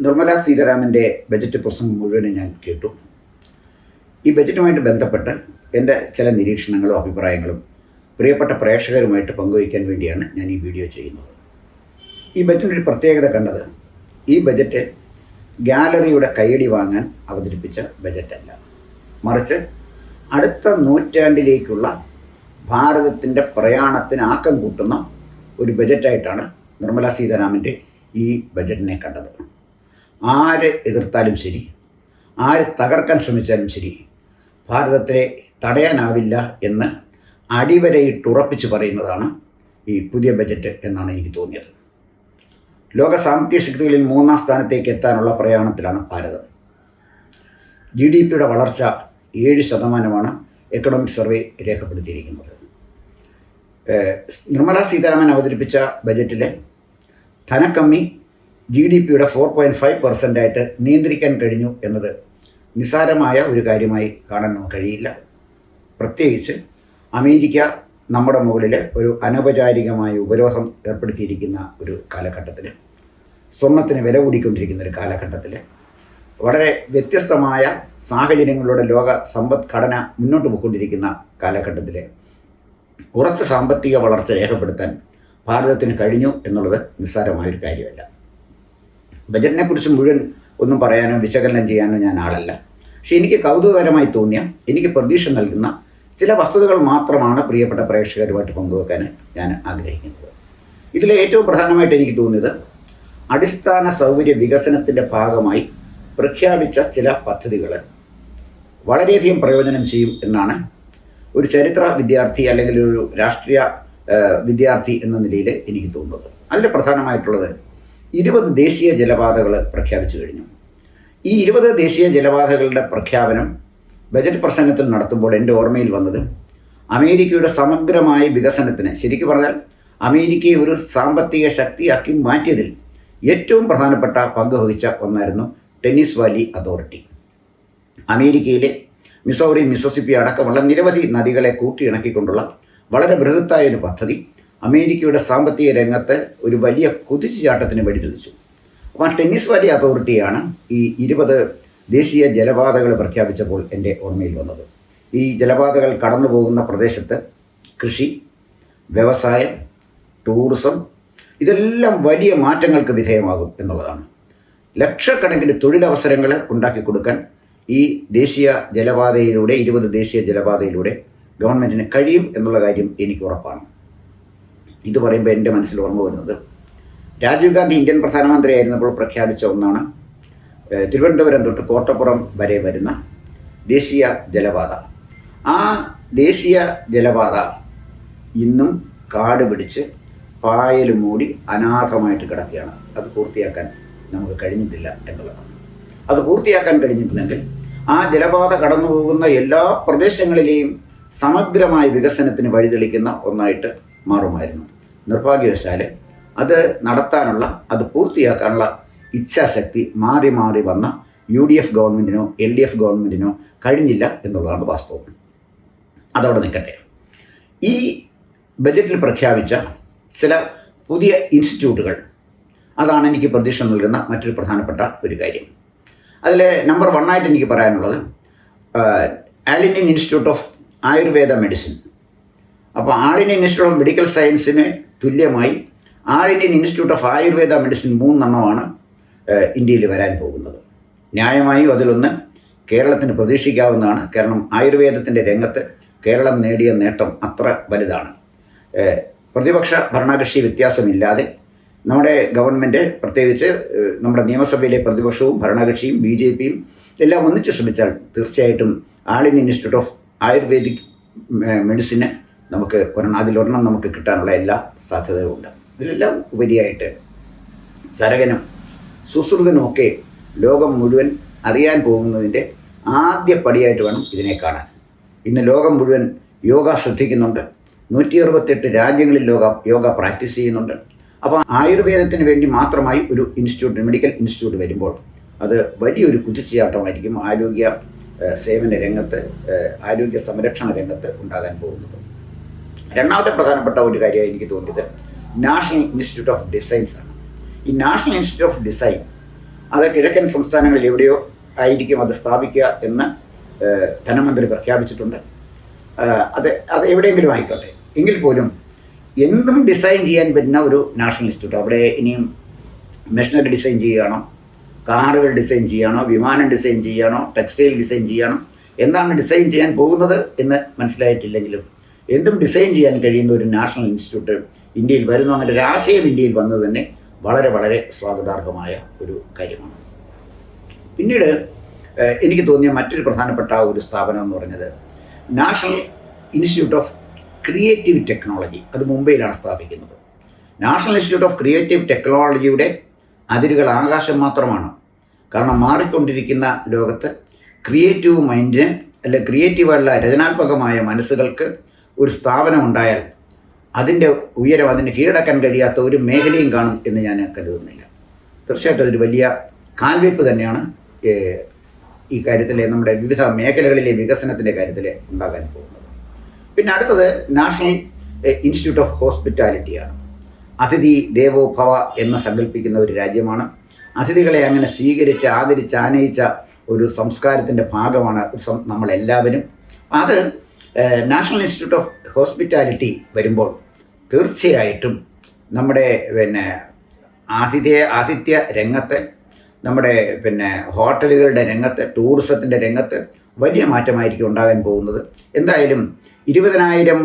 Nirmala സീതാരാമൻ്റെ budget പ്രസംഗം മുഴുവനും ഞാൻ കേട്ടു. ഈ ബജറ്റുമായിട്ട് ബന്ധപ്പെട്ട് എൻ്റെ ചില നിരീക്ഷണങ്ങളും അഭിപ്രായങ്ങളും പ്രിയപ്പെട്ട പ്രേക്ഷകരുമായിട്ട് പങ്കുവയ്ക്കാൻ വേണ്ടിയാണ് ഞാൻ ഈ വീഡിയോ ചെയ്യുന്നത്. ഈ ബജറ്റിൻ്റെ പ്രത്യേകത കണ്ടത്, ഈ ബജറ്റ് ഗാലറിയുടെ കൈയടി വാങ്ങാൻ അവതരിപ്പിച്ച ബജറ്റല്ല, മറിച്ച് അടുത്ത നൂറ്റാണ്ടിലേക്കുള്ള ഭാരതത്തിൻ്റെ പ്രയാണത്തിന് ആക്കം കൂട്ടുന്ന ഒരു ബജറ്റായിട്ടാണ് നിർമ്മലാ സീതാരാമൻ്റെ ഈ ബജറ്റിനെ കണ്ടത്. ആര് എതിർത്താലും ശരി, ആര് തകർക്കാൻ ശ്രമിച്ചാലും ശരി, ഭാരതത്തെ തടയാനാവില്ല എന്ന് അടിവരയിട്ടുറപ്പിച്ച് പറയുന്നതാണ് ഈ പുതിയ ബജറ്റ് എന്നാണ് എനിക്ക് തോന്നിയത്. ലോക സാമ്പത്തിക ശക്തികളിൽ 3-ാം സ്ഥാനത്തേക്ക് എത്താനുള്ള പ്രയാണത്തിലാണ് ഭാരതം. GDPയുടെ വളർച്ച 7% എക്കണോമിക് സർവേ രേഖപ്പെടുത്തിയിരിക്കുന്നത്. നിർമ്മലാ സീതാരാമൻ അവതരിപ്പിച്ച ബജറ്റിലെ ധനക്കമ്മി GDPയുടെ 4.5% നിയന്ത്രിക്കാൻ കഴിഞ്ഞു എന്നത് നിസ്സാരമായ ഒരു കാര്യമായി കാണാൻ നമുക്ക് കഴിയില്ല. പ്രത്യേകിച്ച് അമേരിക്ക നമ്മുടെ മുകളിൽ ഒരു അനൗപചാരികമായ ഉപരോധം ഏർപ്പെടുത്തിയിരിക്കുന്ന ഒരു കാലഘട്ടത്തിൽ, സ്വർണത്തിന് വില കൂടിക്കൊണ്ടിരിക്കുന്ന ഒരു കാലഘട്ടത്തിൽ, വളരെ വ്യത്യസ്തമായ സാഹചര്യങ്ങളിലൂടെ ലോക സമ്പദ്ഘടന മുന്നോട്ട് പോയിക്കൊണ്ടിരിക്കുന്ന കാലഘട്ടത്തിൽ ഉറച്ച സാമ്പത്തിക വളർച്ച രേഖപ്പെടുത്താൻ ഭാരതത്തിന് കഴിഞ്ഞു എന്നുള്ളത് നിസ്സാരമായൊരു കാര്യമല്ല. ബജറ്റിനെക്കുറിച്ച് മുഴുവൻ ഒന്നും പറയാനോ വിശകലനം ചെയ്യാനോ ഞാൻ ആളല്ല. പക്ഷേ എനിക്ക് കൗതുകകരമായി തോന്നിയ, എനിക്ക് പ്രതീക്ഷ നൽകുന്ന ചില വസ്തുതകൾ മാത്രമാണ് പ്രിയപ്പെട്ട പ്രേക്ഷകരുമായിട്ട് പങ്കുവെക്കാൻ ഞാൻ ആഗ്രഹിക്കുന്നത്. ഇതിലെ ഏറ്റവും പ്രധാനമായിട്ട് എനിക്ക് തോന്നിയത്, അടിസ്ഥാന സൗകര്യ വികസനത്തിൻ്റെ ഭാഗമായി പ്രഖ്യാപിച്ച ചില പദ്ധതികൾ വളരെയധികം പ്രയോജനം ചെയ്യും എന്നാണ് ഒരു ചരിത്ര വിദ്യാർത്ഥി അല്ലെങ്കിൽ ഒരു രാഷ്ട്രീയ വിദ്യാർത്ഥി എന്ന നിലയിൽ എനിക്ക് തോന്നുന്നത്. അതിൽ പ്രധാനമായിട്ടുള്ളത് 20 ദേശീയ ജലപാതകൾ പ്രഖ്യാപിച്ചു കഴിഞ്ഞു. ഈ 20 ദേശീയ ജലപാതകളുടെ പ്രഖ്യാപനം ബജറ്റ് പ്രസംഗത്തിൽ നടത്തുമ്പോൾ എൻ്റെ ഓർമ്മയിൽ വന്നത്, അമേരിക്കയുടെ സമഗ്രമായ വികസനത്തിന്, ശരിക്കും പറഞ്ഞാൽ അമേരിക്കയെ ഒരു സാമ്പത്തിക ശക്തിയാക്കി മാറ്റിയതിൽ ഏറ്റവും പ്രധാനപ്പെട്ട പങ്ക് വഹിച്ച ഒന്നായിരുന്നു ടെന്നീസ് വാലി അതോറിറ്റി. അമേരിക്കയിലെ മിസൗറി, മിസിസിപ്പി അടക്കമുള്ള നിരവധി നദികളെ കൂട്ടിയിണക്കിക്കൊണ്ടുള്ള വളരെ ബൃഹത്തായ ഒരു പദ്ധതി അമേരിക്കയുടെ സാമ്പത്തിക രംഗത്ത് ഒരു വലിയ കുതിച്ചുചാട്ടത്തിന് വഴിതെളിച്ചു. അപ്പോൾ ആ ടെന്നീസ് വാലി അതോറിറ്റിയാണ് ഈ 20 ദേശീയ ജലപാതകൾ പ്രഖ്യാപിച്ചപ്പോൾ എൻ്റെ ഓർമ്മയിൽ വന്നത്. ഈ ജലപാതകൾ കടന്നു പോകുന്ന പ്രദേശത്ത് കൃഷി, വ്യവസായം, ടൂറിസം ഇതെല്ലാം വലിയ മാറ്റങ്ങൾക്ക് വിധേയമാകും എന്നുള്ളതാണ്. ലക്ഷക്കണക്കിന് തൊഴിലവസരങ്ങൾ ഉണ്ടാക്കി കൊടുക്കാൻ ഈ ദേശീയ ജലപാതയിലൂടെ, 20 ദേശീയ ജലപാതയിലൂടെ ഗവൺമെൻറ്റിന് കഴിയും എന്നുള്ള കാര്യം എനിക്ക് ഉറപ്പാണ്. ഇത് പറയുമ്പോൾ എൻ്റെ മനസ്സിൽ ഓർമ്മ വരുന്നത്, രാജീവ് ഗാന്ധി ഇന്ത്യൻ പ്രധാനമന്ത്രിയായിരുന്നപ്പോൾ പ്രഖ്യാപിച്ച ഒന്നാണ് തിരുവനന്തപുരം തൊട്ട് കോട്ടപ്പുറം വരെ വരുന്ന ദേശീയ ജലപാത. ആ ദേശീയ ജലപാത ഇന്നും കാട് പിടിച്ച് പായൽ മൂടി അനാഥമായിട്ട് കിടക്കുകയാണ്. അത് പൂർത്തിയാക്കാൻ നമുക്ക് കഴിഞ്ഞിട്ടില്ല എന്നുള്ളതാണ്. അത് പൂർത്തിയാക്കാൻ കഴിഞ്ഞിട്ടുണ്ടെങ്കിൽ ആ ജലപാത കടന്നു പോകുന്ന എല്ലാ പ്രദേശങ്ങളിലെയും സമഗ്രമായ വികസനത്തിന് വഴിതെളിക്കുന്ന ഒന്നായിട്ട് മാറുമായിരുന്നു. നിർഭാഗ്യവശാൽ അത് നടത്താനുള്ള, അത് പൂർത്തിയാക്കാനുള്ള ഇച്ഛാശക്തി മാറി മാറി വന്ന UDF ഗവൺമെൻറ്റിനോ LDF ഗവൺമെൻറ്റിനോ കഴിഞ്ഞില്ല എന്നുള്ളതാണ് വാസ്തവം. അതവിടെ നിൽക്കട്ടെ. ഈ ബജറ്റിൽ പ്രഖ്യാപിച്ച ചില പുതിയ ഇൻസ്റ്റിറ്റ്യൂട്ടുകൾ, അതാണ് എനിക്ക് പ്രതീക്ഷ നൽകുന്ന മറ്റൊരു പ്രധാനപ്പെട്ട ഒരു കാര്യം. അതിൽ നമ്പർ 1 ആയിട്ട് എനിക്ക് പറയാനുള്ളത് all Indian institute of Ayurveda medicine. അപ്പോൾ all Indian institute of medical സയൻസിന് തുല്യമായി all Indian institute of Ayurveda medicine 3 എണ്ണമാണ് ഇന്ത്യയിൽ വരാൻ പോകുന്നത്. ന്യായമായും അതിലൊന്ന് കേരളത്തിന് പ്രതീക്ഷിക്കാവുന്നതാണ്. കാരണം ആയുർവേദത്തിൻ്റെ രംഗത്ത് കേരളം നേടിയ നേട്ടം അത്ര വലുതാണ്. പ്രതിപക്ഷ ഭരണകക്ഷി വ്യത്യാസമില്ലാതെ നമ്മുടെ ഗവൺമെൻറ്, പ്രത്യേകിച്ച് നമ്മുടെ നിയമസഭയിലെ പ്രതിപക്ഷവും ഭരണകക്ഷിയും BJPയും എല്ലാം ഒന്നിച്ച് ശ്രമിച്ചാൽ തീർച്ചയായിട്ടും all Indian institute of Ayurvedic മെഡിസിന് നമുക്ക് അതിലൊരെണ്ണം നമുക്ക് കിട്ടാനുള്ള എല്ലാ സാധ്യതകളും ഉണ്ട്. ഇതിലെല്ലാം ഉപരിയായിട്ട് ചരകനും സുശ്രുതനും ഒക്കെ ലോകം മുഴുവൻ അറിയാൻ പോകുന്നതിൻ്റെ ആദ്യ പടിയായിട്ട് വേണം ഇതിനെ കാണാൻ. ഇന്ന് ലോകം മുഴുവൻ യോഗ ശ്രദ്ധിക്കുന്നുണ്ട്. 168 രാജ്യങ്ങളിൽ യോഗ പ്രാക്ടീസ് ചെയ്യുന്നുണ്ട്. അപ്പോൾ ആയുർവേദത്തിന് വേണ്ടി മാത്രമായി ഒരു ഇൻസ്റ്റിറ്റ്യൂട്ട്, മെഡിക്കൽ ഇൻസ്റ്റിറ്റ്യൂട്ട് വരുമ്പോൾ അത് വലിയൊരു കുതിച്ചുചാട്ടമായിരിക്കും ആരോഗ്യ സേവന രംഗത്ത്, ആരോഗ്യ സംരക്ഷണ രംഗത്ത് ഉണ്ടാകാൻ പോകുന്നത്. രണ്ടാമത്തെ പ്രധാനപ്പെട്ട ഒരു കാര്യമായി എനിക്ക് തോന്നിയത് നാഷണൽ ഇൻസ്റ്റിറ്റ്യൂട്ട് ഓഫ് ഡിസൈൻസ് ആണ്. ഈ നാഷണൽ ഇൻസ്റ്റിറ്റ്യൂട്ട് ഓഫ് ഡിസൈൻ അത് കിഴക്കൻ സംസ്ഥാനങ്ങളിൽ എവിടെയോ ആയിരിക്കും അത് സ്ഥാപിക്കുക എന്ന് ധനമന്ത്രി പ്രഖ്യാപിച്ചിട്ടുണ്ട്. അത് എവിടെയെങ്കിലും ആയിക്കോട്ടെ. എങ്കിൽ പോലും എന്തും ഡിസൈൻ ചെയ്യാൻ പറ്റുന്ന ഒരു നാഷണൽ ഇൻസ്റ്റിറ്റ്യൂട്ട്. അവിടെ ഇനിയും മെഷീനറി ഡിസൈൻ ചെയ്യുകയാണോ, കാറുകൾ ഡിസൈൻ ചെയ്യുകയാണോ, വിമാനം ഡിസൈൻ ചെയ്യുകയാണോ, ടെക്സ്റ്റൈൽ ഡിസൈൻ ചെയ്യുകയാണോ, എന്താണ് ഡിസൈൻ ചെയ്യാൻ പോകുന്നത് എന്ന് മനസ്സിലായിട്ടില്ലെങ്കിലും എന്തും ഡിസൈൻ ചെയ്യാൻ കഴിയുന്ന ഒരു നാഷണൽ ഇൻസ്റ്റിറ്റ്യൂട്ട് ഇന്ത്യയിൽ വരുന്നു. അങ്ങനെ ഒരു ആശയം ഇന്ത്യയിൽ വന്നത് തന്നെ വളരെ വളരെ സ്വാഗതാർഹമായ ഒരു കാര്യമാണ്. പിന്നീട് എനിക്ക് തോന്നിയ മറ്റൊരു പ്രധാനപ്പെട്ട ഒരു സ്ഥാപനം എന്ന് പറഞ്ഞത് national institute of creative technology. അത് മുംബൈയിലാണ് സ്ഥാപിക്കുന്നത്. നാഷണൽ ഇൻസ്റ്റിറ്റ്യൂട്ട് ഓഫ് ക്രിയേറ്റീവ് ടെക്നോളജിയുടെ അതിരുകൾ ആകാശം മാത്രമാണ്. കാരണം മാറിക്കൊണ്ടിരിക്കുന്ന ലോകത്ത് ക്രിയേറ്റീവ് മൈൻഡിന് അല്ലെ ക്രിയേറ്റീവായുള്ള രചനാത്മകമായ മനസ്സുകൾക്ക് ഒരു സ്ഥാപനം ഉണ്ടായാൽ അതിൻ്റെ ഉയരം അതിന് കീഴടക്കാൻ കഴിയാത്ത ഒരു മേഖലയും കാണും എന്ന് ഞാൻ കരുതുന്നില്ല. തീർച്ചയായിട്ടും അതൊരു വലിയ കാൽവയ്പ് തന്നെയാണ് ഈ കാര്യത്തിലെ നമ്മുടെ വിവിധ മേഖലകളിലെ വികസനത്തിൻ്റെ കാര്യത്തിൽ ഉണ്ടാകാൻ പോകുന്നത്. പിന്നെ അടുത്തത് നാഷണൽ ഇൻസ്റ്റിറ്റ്യൂട്ട് ഓഫ് ഹോസ്പിറ്റാലിറ്റിയാണ്. അതിഥി ദേവോ ഭവ എന്ന് സങ്കല്പിക്കുന്ന ഒരു രാജ്യമാണ്. അതിഥികളെ അങ്ങനെ സ്വീകരിച്ച് ആദരിച്ച് ആനയിച്ച ഒരു സംസ്കാരത്തിൻ്റെ ഭാഗമാണ് നമ്മളെല്ലാവരും. അത് നാഷണൽ ഇൻസ്റ്റിറ്റ്യൂട്ട് ഓഫ് ഹോസ്പിറ്റാലിറ്റി വരുമ്പോൾ തീർച്ചയായിട്ടും നമ്മുടെ ആതിഥ്യ രംഗത്ത്, നമ്മുടെ ഹോട്ടലുകളുടെ രംഗത്ത്, ടൂറിസത്തിൻ്റെ രംഗത്ത് വലിയ മാറ്റമായിരിക്കും ഉണ്ടാകാൻ പോകുന്നത്. എന്തായാലും 20,000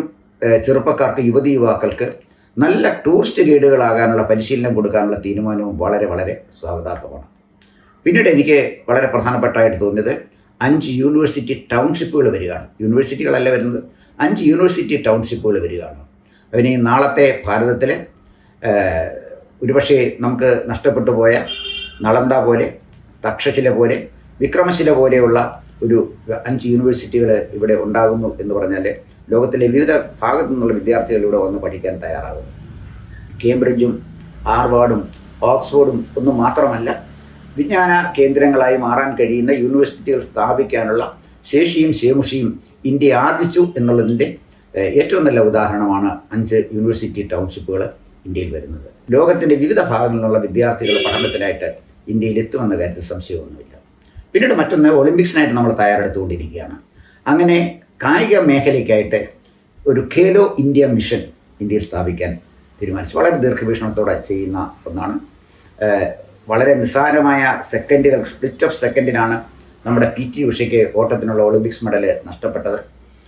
ചെറുപ്പക്കാർക്ക്, യുവതീ-യുവാക്കൾക്ക് നല്ല ടൂറിസ്റ്റ് ഗൈഡുകളാകാനുള്ള പരിശീലനം കൊടുക്കാനുള്ള തീരുമാനവും വളരെ വളരെ സ്വാഗതാർഹമാണ്. പിന്നീട് എനിക്ക് വളരെ പ്രധാനപ്പെട്ടായിട്ട് തോന്നിയത് 5 യൂണിവേഴ്സിറ്റി ടൗൺഷിപ്പുകൾ വരികയാണ്. യൂണിവേഴ്സിറ്റികളല്ല വരുന്നത്, 5 യൂണിവേഴ്സിറ്റി ടൗൺഷിപ്പുകൾ വരികയാണ്. അതിന് നാളത്തെ ഭാരതത്തിൽ ഒരുപക്ഷെ നമുക്ക് നഷ്ടപ്പെട്ടു പോയ നളന്ദ പോലെ, തക്ഷശില പോലെ, വിക്രമശില പോലെയുള്ള ഒരു 5 യൂണിവേഴ്സിറ്റികൾ ഇവിടെ ഉണ്ടാകുന്നു എന്ന് പറഞ്ഞാൽ ലോകത്തിലെ വിവിധ ഭാഗത്തു നിന്നുള്ള വിദ്യാർത്ഥികൾ ഇവിടെ വന്ന് പഠിക്കാൻ തയ്യാറാകുന്നു. കേംബ്രിഡ്ജും ഹാർവാർഡും ഓക്സ്ഫോർഡും ഒന്നും മാത്രമല്ല, വിജ്ഞാന കേന്ദ്രങ്ങളായി മാറാൻ കഴിയുന്ന യൂണിവേഴ്സിറ്റികൾ സ്ഥാപിക്കാനുള്ള ശേഷിയും ശേമുഷിയും ഇന്ത്യ ആർജിച്ചു എന്നുള്ളതിൻ്റെ ഏറ്റവും നല്ല ഉദാഹരണമാണ് 5 യൂണിവേഴ്സിറ്റി ടൗൺഷിപ്പുകൾ ഇന്ത്യയിൽ വരുന്നത്. ലോകത്തിൻ്റെ വിവിധ ഭാഗങ്ങളിൽ നിന്നുള്ള വിദ്യാർത്ഥികൾ പഠനത്തിനായിട്ട് ഇന്ത്യയിൽ എത്തുമെന്ന കാര്യത്തിൽ സംശയമൊന്നുമില്ല. പിന്നീട് മറ്റൊന്ന്, ഒളിമ്പിക്സിനായിട്ട് നമ്മൾ തയ്യാറെടുത്തുകൊണ്ടിരിക്കുകയാണ്. അങ്ങനെ കായിക മേഖലയ്ക്കായിട്ട് ഒരു ഖേലോ ഇന്ത്യ മിഷൻ ഇന്ത്യയിൽ സ്ഥാപിക്കാൻ തീരുമാനിച്ചു. വളരെ ദീർഘവീക്ഷണത്തോടെ ചെയ്യുന്ന ഒന്നാണ്. വളരെ നിസ്സാരമായ സെക്കൻഡുകൾ, സ്പ്ലിറ്റ് ഓഫ് സെക്കൻഡിനാണ് നമ്മുടെ PT ഉഷയ്ക്ക് ഓട്ടത്തിനുള്ള ഒളിമ്പിക്സ് മെഡൽ നഷ്ടപ്പെട്ടത്.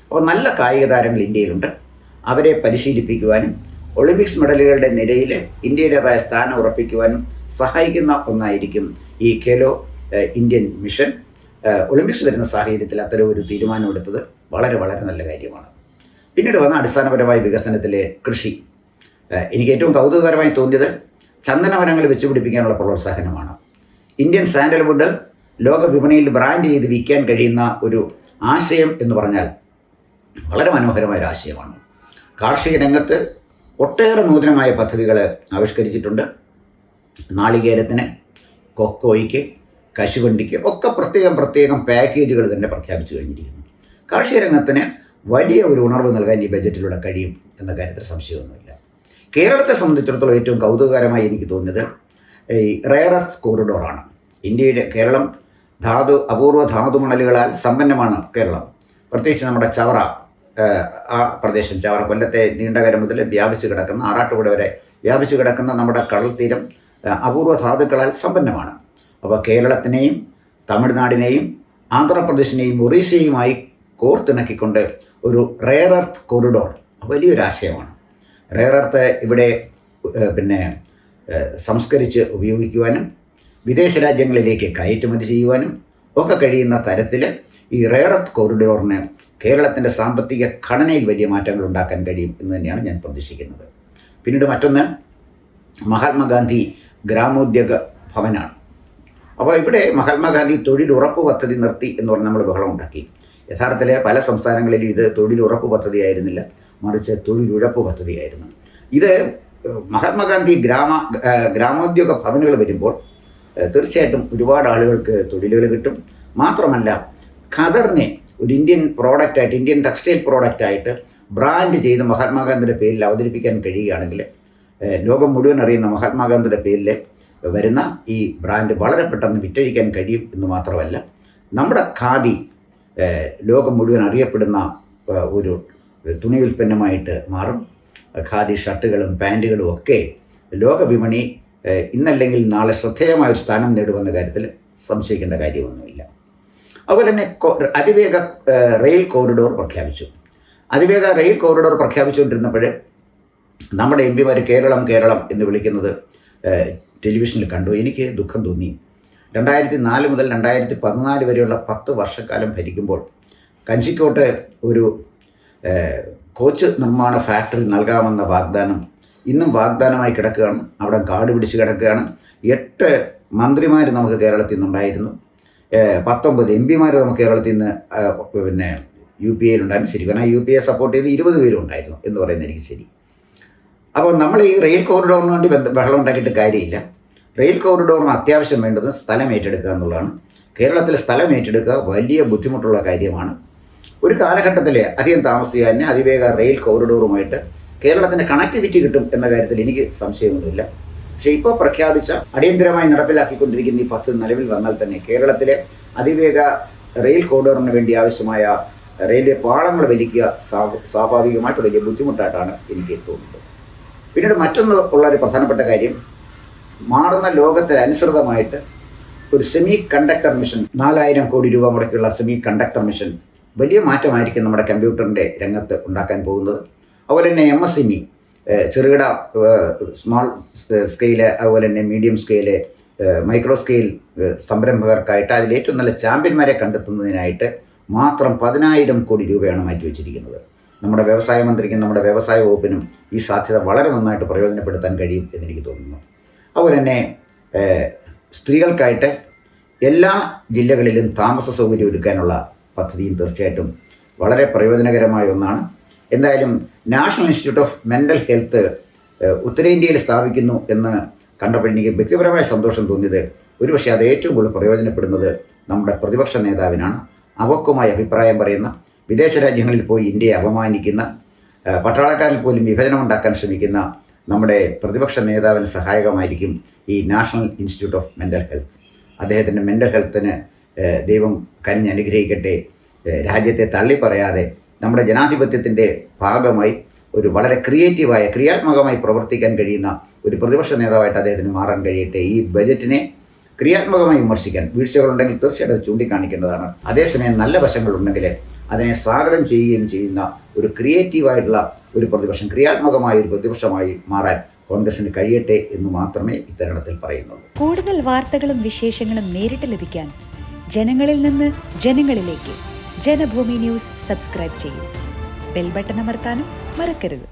അപ്പോൾ നല്ല കായിക താരങ്ങൾ ഇന്ത്യയിലുണ്ട്. അവരെ പരിശീലിപ്പിക്കുവാനും ഒളിമ്പിക്സ് മെഡലുകളുടെ നിരയിൽ ഇന്ത്യയുടേതായ സ്ഥാനം ഉറപ്പിക്കുവാനും സഹായിക്കുന്ന ഒന്നായിരിക്കും ഈ ഖേലോ ഇന്ത്യൻ മിഷൻ. ഒളിമ്പിക്സ് വരുന്ന സാഹചര്യത്തിൽ അത്തരം ഒരു തീരുമാനമെടുത്തത് വളരെ വളരെ നല്ല കാര്യമാണ്. പിന്നീട് വന്ന അടിസ്ഥാനപരമായ വികസനത്തിലെ കൃഷി. എനിക്ക് ഏറ്റവും കൗതുകകരമായി തോന്നിയത് ചന്ദനമരങ്ങൾ വെച്ചുപിടിപ്പിക്കാനുള്ള പ്രോത്സാഹനമാണ്. ഇന്ത്യൻ സാൻഡൽവുഡ് ലോക വിപണിയിൽ ബ്രാൻഡ് ചെയ്ത് വിൽക്കാൻ കഴിയുന്ന ഒരു ആശയം എന്ന് പറഞ്ഞാൽ വളരെ മനോഹരമായൊരു ആശയമാണ്. കാർഷിക രംഗത്ത് ഒട്ടേറെ നൂതനമായ പദ്ധതികൾ ആവിഷ്കരിച്ചിട്ടുണ്ട്. നാളികേരത്തിന്, കൊക്കോയ്ക്ക്, കശുവണ്ടിക്ക് ഒക്കെ പ്രത്യേകം പാക്കേജുകൾ തന്നെ പ്രഖ്യാപിച്ചു കഴിഞ്ഞിരിക്കുന്നു. കാർഷിക രംഗത്തിന് വലിയ ഒരു ഉണർവ് നൽകാൻ ഈ ബജറ്റിലൂടെ കഴിയും എന്ന കാര്യത്തിൽ സംശയമൊന്നുമില്ല. കേരളത്തെ സംബന്ധിച്ചിടത്തോളം ഏറ്റവും കൗതുകകരമായി എനിക്ക് തോന്നിയത് ഈ റെയർ എർത്ത് കോറിഡോറാണ്. കേരളം അപൂർവ ധാതുമണലുകളാൽ സമ്പന്നമാണ് കേരളം. പ്രത്യേകിച്ച് നമ്മുടെ ചവറ, ആ പ്രദേശം, ചവറ കൊല്ലത്തെ നീണ്ടകര മുതൽ വ്യാപിച്ചു കിടക്കുന്ന, ആറാട്ടുപുഴ വരെ വ്യാപിച്ചു കിടക്കുന്ന നമ്മുടെ കടൽ തീരം അപൂർവ ധാതുക്കളാൽ സമ്പന്നമാണ്. അപ്പോൾ കേരളത്തിനെയും തമിഴ്നാടിനെയും ആന്ധ്രാപ്രദേശിനെയും ഒറീസയുമായി കോർത്തിണക്കിക്കൊണ്ട് ഒരു റെയർ എർത്ത് കോറിഡോർ വലിയൊരു ആശയമാണ്. റെയർ എർത്ത് ഇവിടെ സംസ്കരിച്ച് ഉപയോഗിക്കുവാനും വിദേശ രാജ്യങ്ങളിലേക്ക് കയറ്റുമതി ചെയ്യുവാനും ഒക്കെ കഴിയുന്ന തരത്തിൽ ഈ റെയർ എർത്ത് കോറിഡോറിന് കേരളത്തിൻ്റെ സാമ്പത്തിക ഘടനയിൽ വലിയ മാറ്റങ്ങൾ ഉണ്ടാക്കാൻ കഴിയും എന്ന് തന്നെയാണ് ഞാൻ പ്രതീക്ഷിക്കുന്നത്. പിന്നീട് മറ്റൊന്ന് മഹാത്മാഗാന്ധി ഗ്രാമോദ്യോഗ ഭവനാണ്. അപ്പോൾ ഇവിടെ മഹാത്മാഗാന്ധി തൊഴിലുറപ്പ് പദ്ധതി നിർത്തി എന്ന് പറഞ്ഞ് നമ്മൾ ബഹളം ഉണ്ടാക്കി. യഥാർത്ഥത്തിൽ പല സംസ്ഥാനങ്ങളിലും ഇത് തൊഴിലുറപ്പ് പദ്ധതിയായിരുന്നില്ല, മറിച്ച് തൊഴിലുഴപ്പ് പദ്ധതിയായിരുന്നു. ഇത് മഹാത്മാഗാന്ധി ഗ്രാമോദ്യോഗ ഭവനുകൾ വരുമ്പോൾ തീർച്ചയായിട്ടും ഒരുപാട് ആളുകൾക്ക് തൊഴിലുകൾ കിട്ടും. മാത്രമല്ല, ഖദറിനെ ഒരു ഇന്ത്യൻ പ്രോഡക്റ്റായിട്ട്, ഇന്ത്യൻ ടെക്സ്റ്റൈൽ പ്രോഡക്റ്റായിട്ട് ബ്രാൻഡ് ചെയ്ത് മഹാത്മാഗാന്ധിയുടെ പേരിൽ അവതരിപ്പിക്കാൻ കഴിയുകയാണെങ്കിൽ ലോകം മുഴുവൻ അറിയുന്ന മഹാത്മാഗാന്ധിയുടെ പേരിൽ വരുന്ന ഈ ബ്രാൻഡ് വളരെ പെട്ടെന്ന് വിറ്റഴിക്കാൻ കഴിയും എന്ന് മാത്രമല്ല, നമ്മുടെ ഖാദി ലോകം മുഴുവൻ അറിയപ്പെടുന്ന ഒരു തുണി ഉൽപ്പന്നമായിട്ട് മാറും. ഖാദി ഷർട്ടുകളും പാൻറ്റുകളും ഒക്കെ ലോകവിപണി ഇന്നല്ലെങ്കിൽ നാളെ ശ്രദ്ധേയമായ ഒരു സ്ഥാനം നേടുമെന്ന കാര്യത്തിൽ സംശയിക്കേണ്ട കാര്യമൊന്നുമില്ല. അതുപോലെ തന്നെ അതിവേഗ റെയിൽ കോറിഡോർ പ്രഖ്യാപിച്ചു. അതിവേഗ റെയിൽ കോറിഡോർ പ്രഖ്യാപിച്ചുകൊണ്ടിരുന്നപ്പോൾ നമ്മുടെ എം പിമാർ കേരളം കേരളം എന്ന് വിളിക്കുന്നത് ടെലിവിഷനിൽ കണ്ടു. എനിക്ക് ദുഃഖം തോന്നി. 2004 മുതൽ 2014 വരെയുള്ള 10 വർഷക്കാലം ഭരിക്കുമ്പോൾ കഞ്ചിക്കോട്ട് ഒരു കോച്ച് നിർമ്മാണ ഫാക്ടറി നൽകാമെന്ന വാഗ്ദാനം ഇന്നും വാഗ്ദാനമായി കിടക്കുകയാണ്. അവിടെ കാട് പിടിച്ച് കിടക്കുകയാണ്. 8 മന്ത്രിമാർ നമുക്ക് കേരളത്തിൽ നിന്നുണ്ടായിരുന്നു. 19 എം പിമാർ നമുക്ക് കേരളത്തിൽ നിന്ന് പിന്നെ UPA ഉണ്ടായിരുന്നു. ശരി പറഞ്ഞാൽ UPA സപ്പോർട്ട് ചെയ്ത് 20 പേരും ഉണ്ടായിരുന്നു എന്ന് പറയുന്നത് എനിക്ക് ശരി. അപ്പോൾ നമ്മൾ ഈ റെയിൽ കോറിഡോറിന് വേണ്ടി ബഹളം ഉണ്ടാക്കിയിട്ട് കാര്യമില്ല. റെയിൽ കോറിഡോറിന് അത്യാവശ്യം വേണ്ടത് സ്ഥലം ഏറ്റെടുക്കുക എന്നുള്ളതാണ്. കേരളത്തിൽ സ്ഥലം ഏറ്റെടുക്കുക വലിയ ബുദ്ധിമുട്ടുള്ള കാര്യമാണ്. ഒരു കാലഘട്ടത്തിൽ അധികം താമസിയാതെ തന്നെ അതിവേഗ റെയിൽ കോറിഡോറുമായിട്ട് കേരളത്തിന് കണക്ടിവിറ്റി കിട്ടും എന്ന കാര്യത്തിൽ എനിക്ക് സംശയമൊന്നുമില്ല. പക്ഷേ ഇപ്പോൾ പ്രഖ്യാപിച്ച അടിയന്തരമായി നടപ്പിലാക്കിക്കൊണ്ടിരിക്കുന്ന ഈ പദ്ധതി നിലവിൽ വന്നാൽ തന്നെ കേരളത്തിലെ അതിവേഗ റെയിൽ കോറിഡോറിന് വേണ്ടി ആവശ്യമായ റെയിൽവേ പാളങ്ങൾ വലിക്കുക സ്വാഭാവികമായിട്ട് വലിയ ബുദ്ധിമുട്ടായിട്ടാണ് എനിക്ക് തോന്നുന്നത്. പിന്നീട് മറ്റൊന്ന് ഉള്ളൊരു പ്രധാനപ്പെട്ട കാര്യം, മാറുന്ന ലോകത്തിനനുസൃതമായിട്ട് ഒരു സെമി കണ്ടക്ടർ മിഷൻ 4000 കോടി രൂപ മുടക്കിയുള്ള സെമി കണ്ടക്ടർ മിഷൻ വലിയ മാറ്റമായിരിക്കും നമ്മുടെ കമ്പ്യൂട്ടറിൻ്റെ രംഗത്ത് ഉണ്ടാക്കാൻ പോകുന്നത്. അതുപോലെ തന്നെ MSME ചെറുകിട സ്മോൾ സ്കെയില്, അതുപോലെ തന്നെ മീഡിയം സ്കെയില്, മൈക്രോ സ്കെയിൽ സംരംഭകർക്കായിട്ട് അതിലേറ്റവും നല്ല ചാമ്പ്യന്മാരെ കണ്ടെത്തുന്നതിനായിട്ട് മാത്രം 10,000 കോടി രൂപയാണ് മാറ്റിവെച്ചിരിക്കുന്നത്. നമ്മുടെ വ്യവസായ മന്ത്രിക്കും നമ്മുടെ വ്യവസായ വകുപ്പിനും ഈ സാധ്യത വളരെ നന്നായിട്ട് പ്രയോജനപ്പെടുത്താൻ കഴിയും എന്നെനിക്ക് തോന്നുന്നു. അതുപോലെ തന്നെ സ്ത്രീകൾക്കായിട്ട് എല്ലാ ജില്ലകളിലും താമസ സൗകര്യം ഒരുക്കാനുള്ള പദ്ധതിയും തീർച്ചയായിട്ടും വളരെ പ്രയോജനകരമായ ഒന്നാണ്. എന്തായാലും national institute of mental health ഉത്തരേന്ത്യയിൽ സ്ഥാപിക്കുന്നു എന്ന് കണ്ടപ്പോൾ എനിക്ക് വ്യക്തിപരമായ സന്തോഷം തോന്നിയത് ഒരുപക്ഷെ അത് ഏറ്റവും കൂടുതൽ പ്രയോജനപ്പെടുന്നത് നമ്മുടെ പ്രതിപക്ഷ നേതാവിനാണ്. അവക്കുമായി അഭിപ്രായം പറയുന്ന, വിദേശ രാജ്യങ്ങളിൽ പോയി ഇന്ത്യയെ അപമാനിക്കുന്ന, പട്ടാളക്കാരിൽ പോലും വിഭജനം ഉണ്ടാക്കാൻ ശ്രമിക്കുന്ന നമ്മുടെ പ്രതിപക്ഷ നേതാവിന് സഹായകമായിരിക്കും ഈ national institute of mental health. അദ്ദേഹത്തിൻ്റെ മെൻ്റൽ ഹെൽത്തിന് ദൈവം കനിഞ്ഞ് അനുഗ്രഹിക്കട്ടെ. രാജ്യത്തെ തള്ളിപ്പറയാതെ നമ്മുടെ ജനാധിപത്യത്തിൻ്റെ ഭാഗമായി ഒരു വളരെ ക്രിയാത്മകമായി പ്രവർത്തിക്കാൻ കഴിയുന്ന ഒരു പ്രതിപക്ഷ നേതാവായിട്ട് അദ്ദേഹത്തിന് മാറാൻ കഴിയട്ടെ. ഈ ബജറ്റിനെ ക്രിയാത്മകമായി വിമർശിക്കാൻ വീഴ്ചകളുണ്ടെങ്കിൽ തീർച്ചയായിട്ടും ചൂണ്ടിക്കാണിക്കേണ്ടതാണ്. അതേസമയം നല്ല വശങ്ങളുണ്ടെങ്കിൽ അതിനെ സ്വാഗതം ചെയ്യുകയും ചെയ്യുന്ന ഒരു ക്രിയേറ്റീവായിട്ടുള്ള ഒരു പ്രതിപക്ഷം, ക്രിയാത്മകമായ ഒരു പ്രതിപക്ഷമായി മാറാൻ കോൺഗ്രസിന് കഴിയട്ടെ എന്ന് മാത്രമേ ഇത്തരണത്തിൽ പറയുന്നുള്ളൂ. കൂടുതൽ വാർത്തകളും വിശേഷങ്ങളും നേരിട്ട് ലഭിക്കാൻ ജനങ്ങളിൽ നിന്ന് ജനങ്ങളിലേക്ക് ജനഭൂമി ന്യൂസ് സബ്സ്ക്രൈബ് ചെയ്യൂ. ബെൽ ബട്ടൺ അമർത്താനും മറക്കരുത്.